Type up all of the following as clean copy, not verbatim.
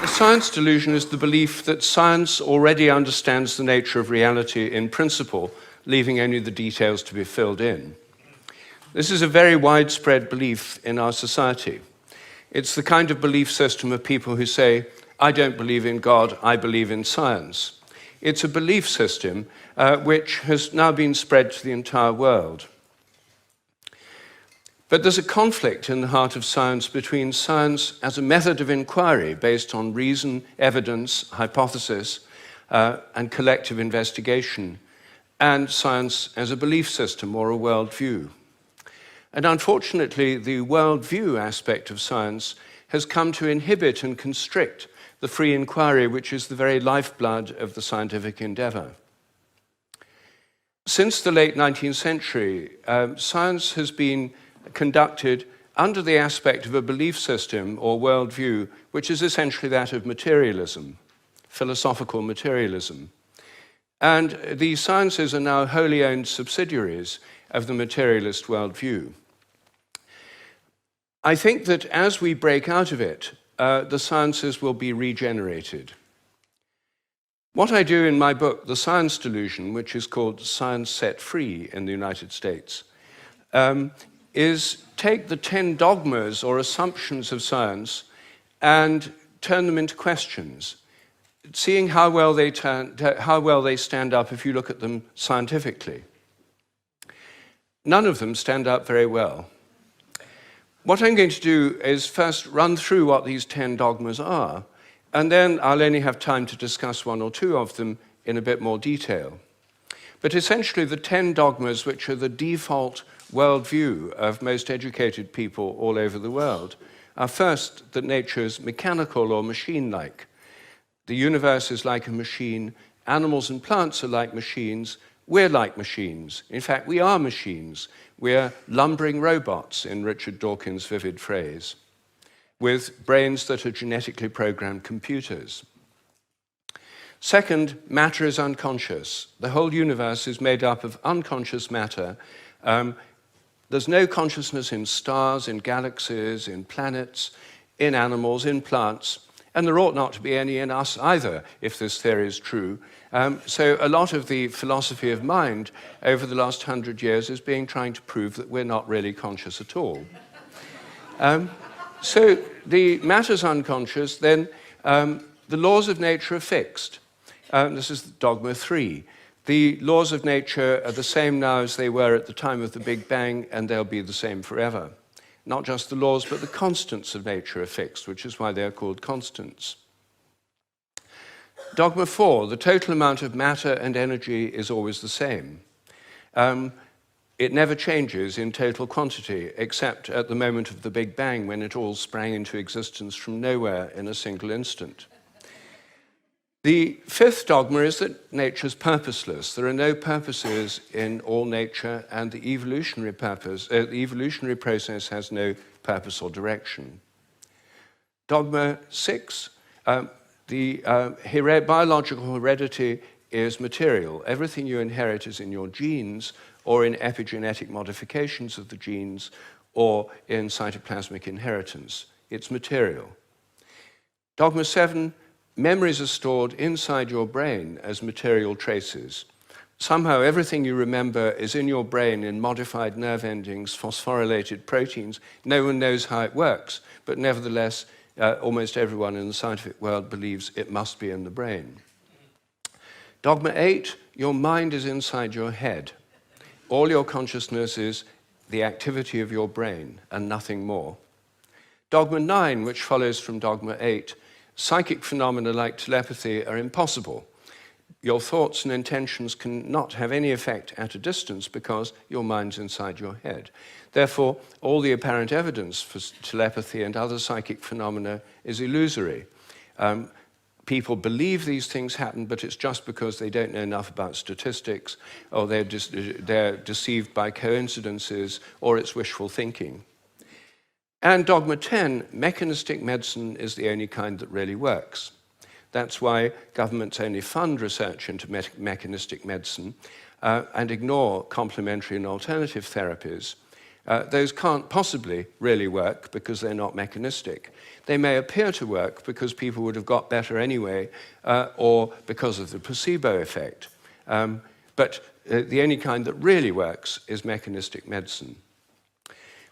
science delusion is the belief that science already understands the nature of reality in principle, leaving only the details to be filled in. This is a very widespread belief in our society. It's the kind of belief system of people who say, I don't believe in God, I believe in science. It's a belief system which has now been spread to the entire world. But there's a conflict in the heart of science between science as a method of inquiry based on reason, evidence, hypothesis, and collective investigation, and science as a belief system or a worldview. And unfortunately, the worldview aspect of science has come to inhibit and constrict the free inquiry, which is the very lifeblood of the scientific endeavor. Since the late 19th century, science has been conducted under the aspect of a belief system or worldview, which is essentially that of materialism, philosophical materialism. And the sciences are now wholly owned subsidiaries of the materialist worldview. I think that as we break out of it, the sciences will be regenerated. What I do in my book, The Science Delusion, which is called Science Set Free in the United States, is take the 10 dogmas or assumptions of science and turn them into questions, seeing how well they stand up if you look at them scientifically. None of them stand up very well. What I'm going to do is first run through what these 10 dogmas are, and then I'll only have time to discuss one or two of them in a bit more detail. But essentially, the 10 dogmas, which are the default worldview of most educated people all over the world, are first that nature is mechanical or machine-like. The universe is like a machine, animals and plants are like machines, we're like machines. In fact, we are machines. We're lumbering robots, in Richard Dawkins' vivid phrase, with brains that are genetically programmed computers. Second, matter is unconscious. The whole universe is made up of unconscious matter. There's no consciousness in stars, in galaxies, in planets, in animals, in plants, and there ought not to be any in us either, if this theory is true. So a lot of the philosophy of mind over the last 100 years is trying to prove that we're not really conscious at all. So the matter's unconscious, then the laws of nature are fixed. This is dogma 3. The laws of nature are the same now as they were at the time of the Big Bang, and they'll be the same forever. Not just the laws, but the constants of nature are fixed, which is why they're called constants. Dogma 4, the total amount of matter and energy is always the same. It never changes in total quantity, except at the moment of the Big Bang, when it all sprang into existence from nowhere in a single instant. The 5th dogma is that nature is purposeless. There are no purposes in all nature, and the evolutionary process has no purpose or direction. Dogma 6, biological heredity is material. Everything you inherit is in your genes, or in epigenetic modifications of the genes, or in cytoplasmic inheritance. It's material. Dogma 7, memories are stored inside your brain as material traces. Somehow everything you remember is in your brain in modified nerve endings, phosphorylated proteins. No one knows how it works, but nevertheless, almost everyone in the scientific world believes it must be in the brain. Dogma 8, your mind is inside your head. All your consciousness is the activity of your brain and nothing more. Dogma 9, which follows from dogma 8, psychic phenomena like telepathy are impossible. Your thoughts and intentions cannot have any effect at a distance because your mind's inside your head. Therefore, all the apparent evidence for telepathy and other psychic phenomena is illusory. People believe these things happen, but it's just because they don't know enough about statistics, or they're deceived by coincidences, or it's wishful thinking. And dogma 10, mechanistic medicine is the only kind that really works. That's why governments only fund research into mechanistic medicine and ignore complementary and alternative therapies. those can't possibly really work because they're not mechanistic. They may appear to work because people would have got better anyway, or because of the placebo effect. But the only kind that really works is mechanistic medicine.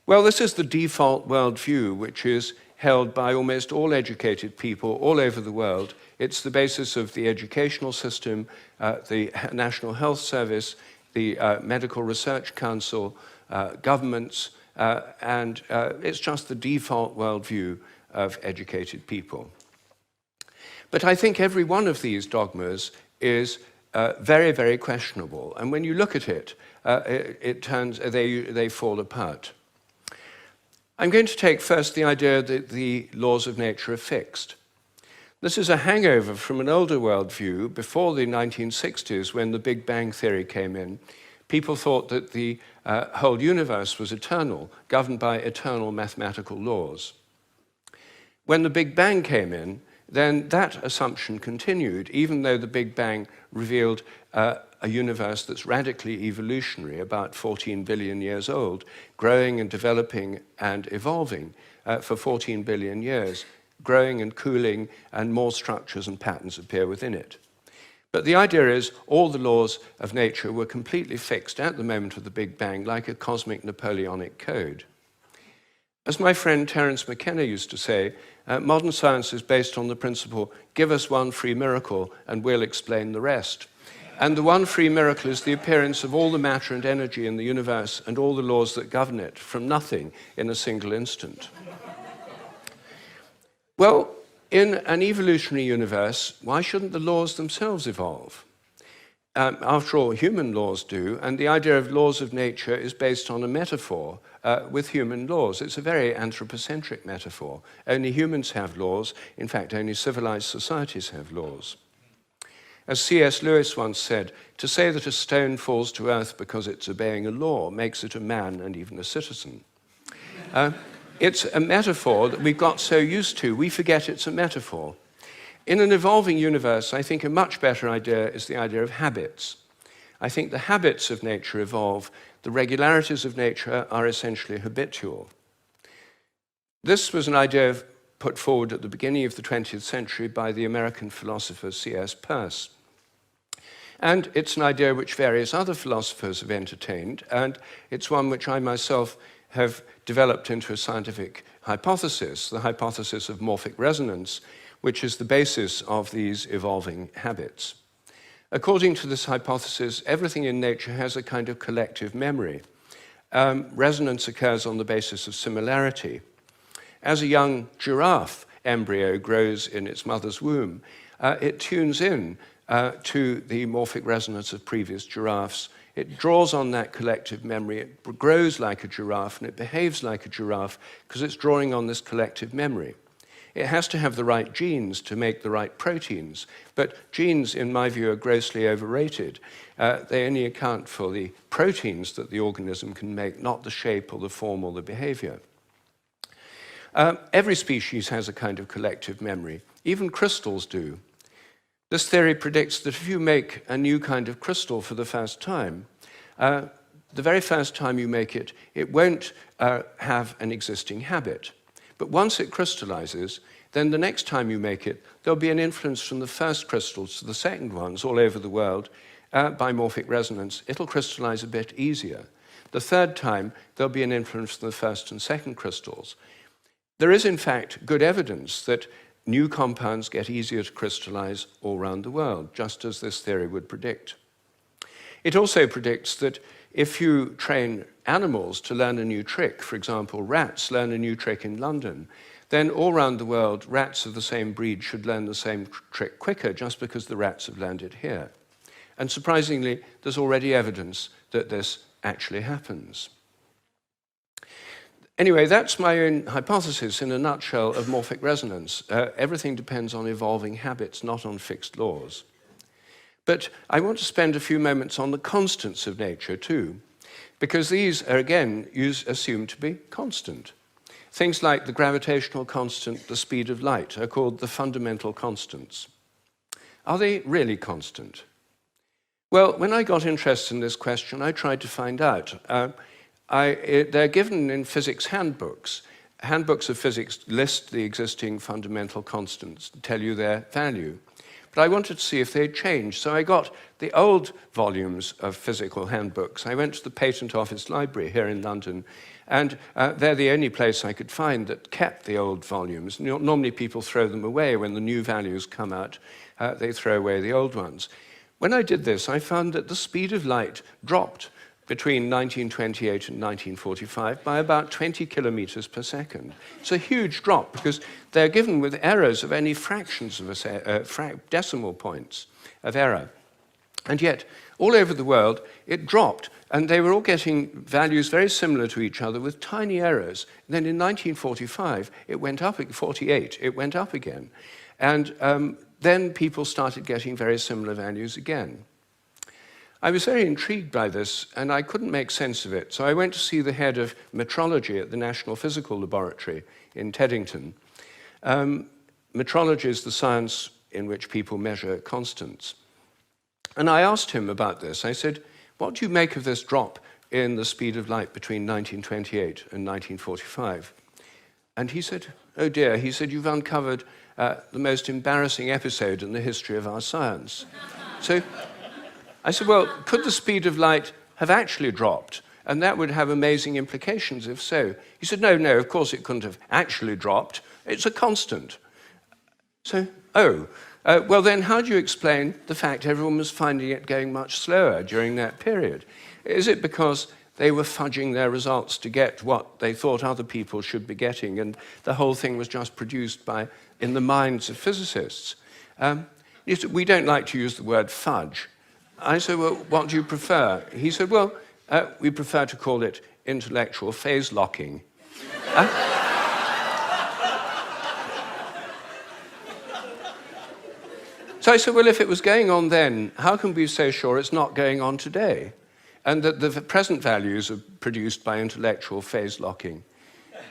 Well, this is the default worldview, which is held by almost all educated people all over the world. It's the basis of the educational system, the National Health Service, the Medical Research Council, governments, and it's just the default worldview of educated people. But I think every one of these dogmas is very, very questionable. And when you look at it, they fall apart. I'm going to take first the idea that the laws of nature are fixed. This is a hangover from an older worldview before the 1960s, when the Big Bang theory came in. People thought that the whole universe was eternal, governed by eternal mathematical laws. When the Big Bang came in, then that assumption continued, even though the Big Bang revealed a universe that's radically evolutionary, about 14 billion years old, growing and developing and evolving for 14 billion years, growing and cooling, and more structures and patterns appear within it. But the idea is all the laws of nature were completely fixed at the moment of the Big Bang, like a cosmic Napoleonic code. As my friend Terence McKenna used to say, modern science is based on the principle, give us one free miracle and we'll explain the rest. And the one free miracle is the appearance of all the matter and energy in the universe and all the laws that govern it from nothing in a single instant. Well, in an evolutionary universe, why shouldn't the laws themselves evolve? After all, human laws do, and the idea of laws of nature is based on a metaphor with human laws. It's a very anthropocentric metaphor. Only humans have laws. In fact, only civilized societies have laws. As C.S. Lewis once said, to say that a stone falls to earth because it's obeying a law makes it a man and even a citizen. It's a metaphor that we've got so used to, we forget it's a metaphor. In an evolving universe, I think a much better idea is the idea of habits. I think the habits of nature evolve. The regularities of nature are essentially habitual. This was an idea put forward at the beginning of the 20th century by the American philosopher C.S. Peirce. And it's an idea which various other philosophers have entertained, and it's one which I myself have developed into a scientific hypothesis, the hypothesis of morphic resonance, which is the basis of these evolving habits. According to this hypothesis, everything in nature has a kind of collective memory. Resonance occurs on the basis of similarity. As a young giraffe embryo grows in its mother's womb, it tunes in to the morphic resonance of previous giraffes. It draws on that collective memory. It grows like a giraffe and it behaves like a giraffe because it's drawing on this collective memory. It has to have the right genes to make the right proteins, but genes, in my view, are grossly overrated. They only account for the proteins that the organism can make, not the shape or the form or the behavior. Every species has a kind of collective memory. Even crystals do. This theory predicts that if you make a new kind of crystal for the first time, the very first time you make it, it won't have an existing habit. But once it crystallizes, then the next time you make it, there'll be an influence from the first crystals to the second ones all over the world by morphic resonance. It'll crystallize a bit easier. The third time, there'll be an influence from the first and second crystals. There is, in fact, good evidence that new compounds get easier to crystallize all around the world, just as this theory would predict. It also predicts that if you train animals to learn a new trick, for example, rats learn a new trick in London, then all around the world, rats of the same breed should learn the same trick quicker just because the rats have learned it here. And surprisingly, there's already evidence that this actually happens. Anyway, that's my own hypothesis in a nutshell of morphic resonance. Everything depends on evolving habits, not on fixed laws. But I want to spend a few moments on the constants of nature too, because these are, again, assumed to be constant. Things like the gravitational constant, the speed of light, are called the fundamental constants. Are they really constant? Well, when I got interested in this question, I tried to find out. they're given in physics handbooks. Handbooks of physics list the existing fundamental constants, tell you their value. But I wanted to see if they'd changed, so I got the old volumes of physical handbooks. I went to the Patent Office Library here in London, and they're the only place I could find that kept the old volumes. Normally people throw them away when the new values come out. They throw away the old ones. When I did this, I found that the speed of light dropped between 1928 and 1945 by about 20 kilometers per second. It's a huge drop because they're given with errors of only fractions of decimal points of error. And yet, all over the world, it dropped, and they were all getting values very similar to each other with tiny errors. And then in 1945, it went up, 48, it went up again. And then people started getting very similar values again. I was very intrigued by this, and I couldn't make sense of it. So I went to see the head of metrology at the National Physical Laboratory in Teddington. Metrology is the science in which people measure constants. And I asked him about this. I said, what do you make of this drop in the speed of light between 1928 and 1945? And he said, oh dear, he said, you've uncovered the most embarrassing episode in the history of our science. So I said, well, could the speed of light have actually dropped? And that would have amazing implications if so. He said, no, of course it couldn't have actually dropped. It's a constant. So, well then how do you explain the fact everyone was finding it going much slower during that period? Is it because they were fudging their results to get what they thought other people should be getting, and the whole thing was just produced in the minds of physicists? We don't like to use the word fudge. I said, well, what do you prefer? He said, well, we prefer to call it intellectual phase locking. So I said, well, if it was going on then, how can we be so sure it's not going on today? And that the present values are produced by intellectual phase locking.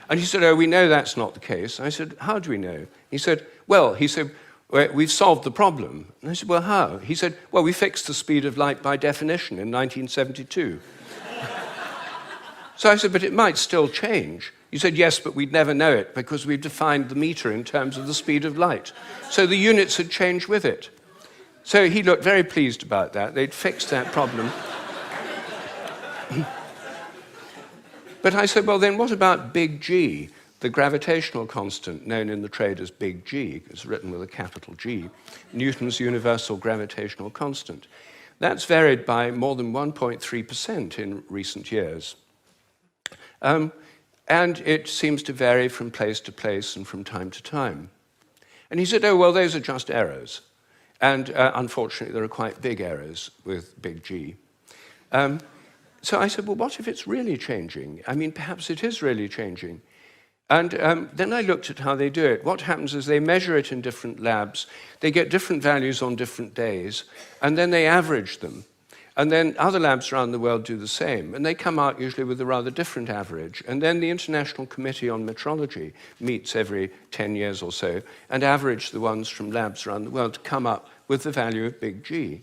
And he said, oh, we know that's not the case. I said, how do we know? He said, we've solved the problem. And I said, well, how? He said, well, we fixed the speed of light by definition in 1972. So I said, but it might still change. He said, yes, but we'd never know it because we've defined the meter in terms of the speed of light. So the units had changed with it. So he looked very pleased about that. They'd fixed that problem. But I said, well, then what about big G? The gravitational constant, known in the trade as big G, is written with a capital G, Newton's universal gravitational constant. That's varied by more than 1.3% in recent years. And it seems to vary from place to place and from time to time. And he said, oh, well, those are just errors. And unfortunately, there are quite big errors with big G. So I said, well, what if it's really changing? I mean, perhaps it is really changing. And then I looked at how they do it. What happens is they measure it in different labs. They get different values on different days, and then they average them. And then other labs around the world do the same, and they come out usually with a rather different average. And then the International Committee on Metrology meets every 10 years or so and average the ones from labs around the world to come up with the value of big G.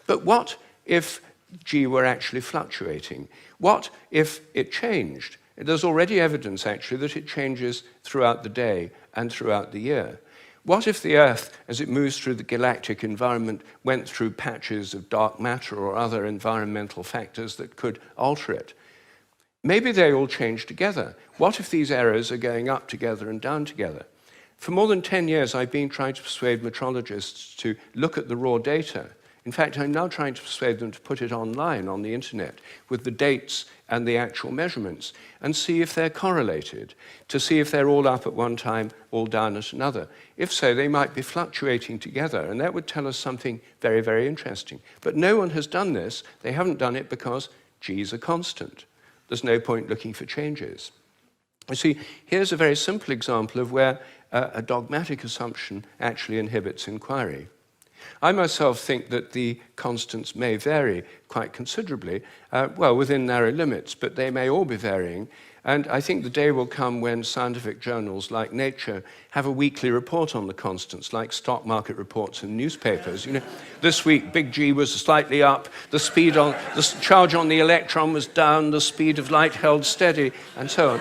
But what if G were actually fluctuating? What if it changed? There's already evidence, actually, that it changes throughout the day and throughout the year. What if the Earth, as it moves through the galactic environment, went through patches of dark matter or other environmental factors that could alter it? Maybe they all change together. What if these errors are going up together and down together? For more than 10 years, I've been trying to persuade metrologists to look at the raw data. In fact, I'm now trying to persuade them to put it online on the internet with the dates and the actual measurements and see if they're correlated, to see if they're all up at one time, all down at another. If so, they might be fluctuating together, and that would tell us something very, very interesting. But no one has done this. They haven't done it because G is a constant. There's no point looking for changes. You see, here's a very simple example of where a dogmatic assumption actually inhibits inquiry. I myself think that the constants may vary quite considerably, well, within narrow limits, but they may all be varying. And I think the day will come when scientific journals like Nature have a weekly report on the constants, like stock market reports in newspapers. You know, this week, big G was slightly up, the charge on the electron was down, the speed of light held steady, and so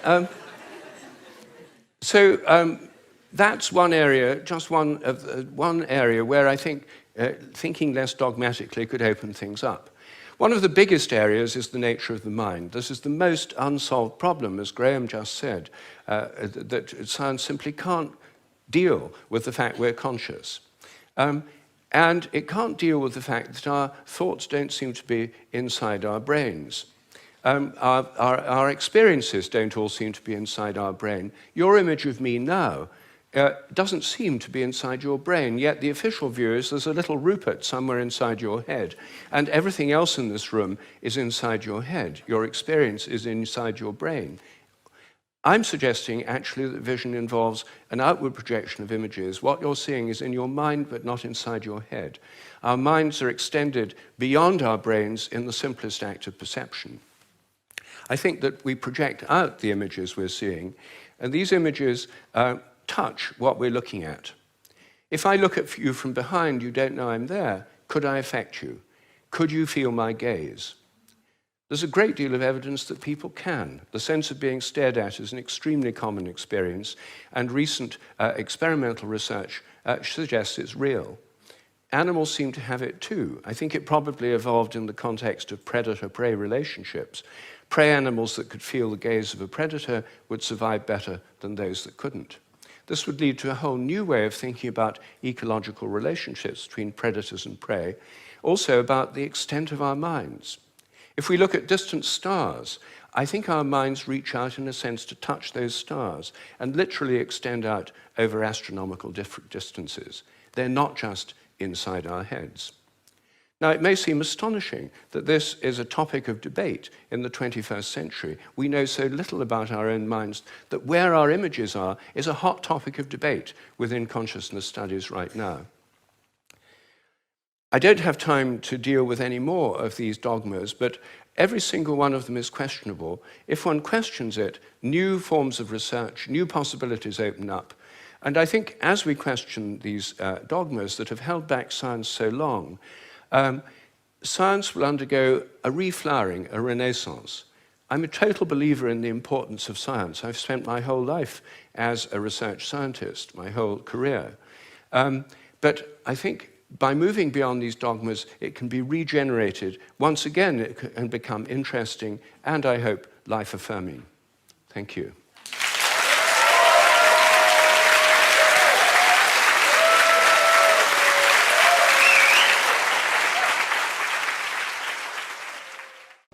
on. That's one area, just one area where I think thinking less dogmatically could open things up. One of the biggest areas is the nature of the mind. This is the most unsolved problem, as Graham just said, that science simply can't deal with the fact we're conscious. And it can't deal with the fact that our thoughts don't seem to be inside our brains. Our experiences don't all seem to be inside our brain. Your image of me now doesn't seem to be inside your brain, yet the official view is there's a little Rupert somewhere inside your head, and everything else in this room is inside your head. Your experience is inside your brain. I'm suggesting actually that vision involves an outward projection of images. What you're seeing is in your mind, but not inside your head. Our minds are extended beyond our brains in the simplest act of perception. I think that we project out the images we're seeing, and these images touch what we're looking at. If I look at you from behind, you don't know I'm there. Could I affect you? Could you feel my gaze? There's a great deal of evidence that people can. The sense of being stared at is an extremely common experience, and recent experimental research suggests it's real. Animals seem to have it too. I think it probably evolved in the context of predator-prey relationships. Prey animals that could feel the gaze of a predator would survive better than those that couldn't. This would lead to a whole new way of thinking about ecological relationships between predators and prey, also about the extent of our minds. If we look at distant stars, I think our minds reach out in a sense to touch those stars and literally extend out over astronomical distances. They're not just inside our heads. Now, it may seem astonishing that this is a topic of debate in the 21st century. We know so little about our own minds that where our images are is a hot topic of debate within consciousness studies right now. I don't have time to deal with any more of these dogmas, but every single one of them is questionable. If one questions it, new forms of research, new possibilities open up. And I think as we question these dogmas that have held back science so long, science will undergo a reflowering, a renaissance. I'm a total believer in the importance of science. I've spent my whole life as a research scientist, my whole career. But I think by moving beyond these dogmas, it can be regenerated. Once again, it can become interesting and, I hope, life-affirming. Thank you.